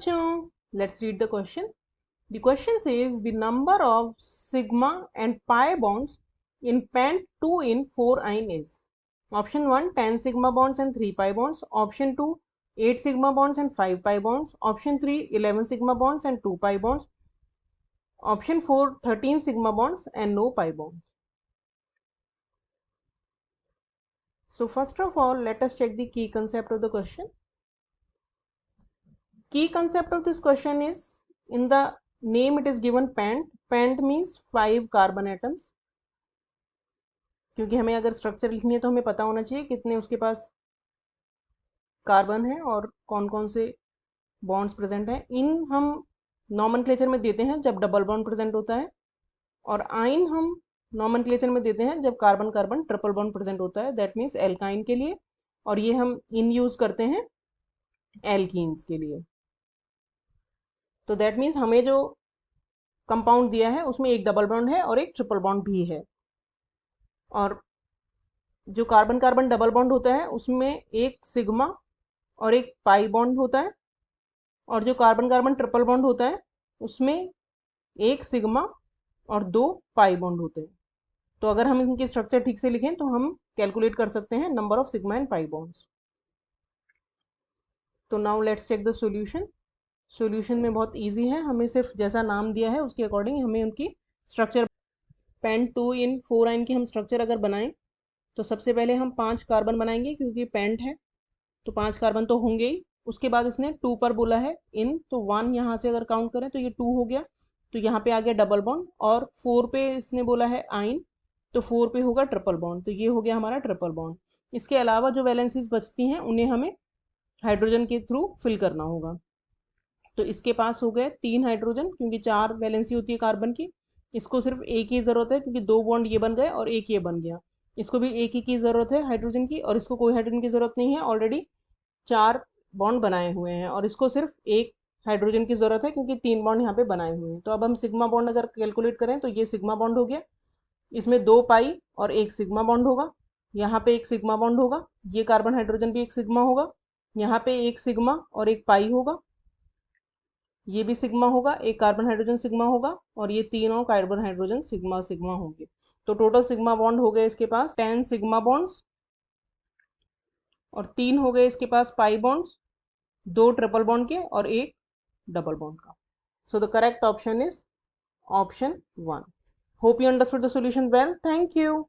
बच्चों, let's read the question. The question says the number of sigma and pi bonds in pent 2 in 4-ine is. Option 1 10 sigma bonds and 3 pi bonds. Option 2 8 sigma bonds and 5 pi bonds. Option 3 11 sigma bonds and 2 pi bonds. Option 4 13 sigma bonds and no pi bonds. So first of all, let us check the key concept of the question. Key concept of this question is, in the name it is given pent. Pent means 5 carbon atoms. क्योंकि हमें अगर structure लिखनी है तो हमें पता होना चाहिए कितने उसके पास कार्बन है और कौन कौन से बॉन्ड्स प्रेजेंट हैं. इन हम नॉमेनक्लेचर में देते हैं जब डबल बॉन्ड प्रेजेंट होता है, और आइन हम नॉमेनक्लेचर में देते हैं जब carbon carbon triple bond present होता है. दैट मीन्स एल्काइन के लिए, और ये हम इन यूज करते हैं एल्कीन्स के लिए. तो दैट मीन्स हमें जो कंपाउंड दिया है उसमें एक डबल बॉन्ड है और एक ट्रिपल बॉन्ड भी है. और जो कार्बन कार्बन डबल बॉन्ड होता है उसमें एक सिग्मा और एक पाई बॉन्ड होता है, और जो कार्बन कार्बन ट्रिपल बॉन्ड होता है उसमें एक सिग्मा और 2 पाई बॉन्ड होते हैं. तो अगर हम इनकी स्ट्रक्चर ठीक से लिखें तो हम कैलकुलेट कर सकते हैं number of sigma and pi bonds. तो now let's check the solution. Solution में बहुत इजी है, हमें सिर्फ जैसा नाम दिया है उसके अकॉर्डिंग हमें उनकी स्ट्रक्चर, पेंट 2 इन 4-ine की हम स्ट्रक्चर अगर बनाएं तो सबसे पहले हम 5 कार्बन बनाएंगे क्योंकि पेंट है तो 5 कार्बन तो होंगे ही. उसके बाद इसने 2 पर बोला है इन, तो 1 यहाँ से अगर काउंट करें तो ये 2 हो गया, तो यहाँ पे आ गया डबल बॉन्ड. और 4 पे इसने बोला है आइन, तो 4 पे होगा ट्रिपल बॉन्ड, तो ये हो गया हमारा ट्रिपल बॉन्ड. इसके अलावा जो वैलेंसीज बचती हैं उन्हें हमें हाइड्रोजन के थ्रू फिल करना होगा. तो इसके पास हो गए 3 हाइड्रोजन, क्योंकि 4 वैलेंसी होती है कार्बन की. इसको सिर्फ एक ही ज़रूरत है क्योंकि 2 बॉन्ड ये बन गए और एक ये बन गया. इसको भी एक ही की ज़रूरत है हाइड्रोजन की, और इसको कोई हाइड्रोजन की ज़रूरत नहीं है, ऑलरेडी 4 बॉन्ड बनाए हुए हैं. और इसको सिर्फ एक हाइड्रोजन की ज़रूरत है क्योंकि 3 बॉन्ड यहाँ पे बनाए हुए हैं. तो अब हम सिग्मा बॉन्ड अगर कैलकुलेट करें तो ये सिग्मा बॉन्ड हो गया, इसमें 2 पाई और एक सिग्मा बॉन्ड होगा. यहाँ पे एक सिग्मा बॉन्ड होगा, ये कार्बन हाइड्रोजन भी एक सिग्मा होगा. यहाँ पे एक सिग्मा और एक पाई होगा, ये भी सिग्मा होगा, एक कार्बन हाइड्रोजन सिग्मा होगा, और ये तीनों कार्बन हाइड्रोजन सिग्मा सिग्मा होंगे. तो टोटल सिग्मा बॉन्ड हो गए इसके पास 10 सिग्मा बॉन्ड्स, और 3 हो गए इसके पास पाई बॉन्ड्स, 2 ट्रिपल बॉन्ड के और एक डबल बॉन्ड का. So the correct option is option 1. Hope you understood the solution well. Thank you.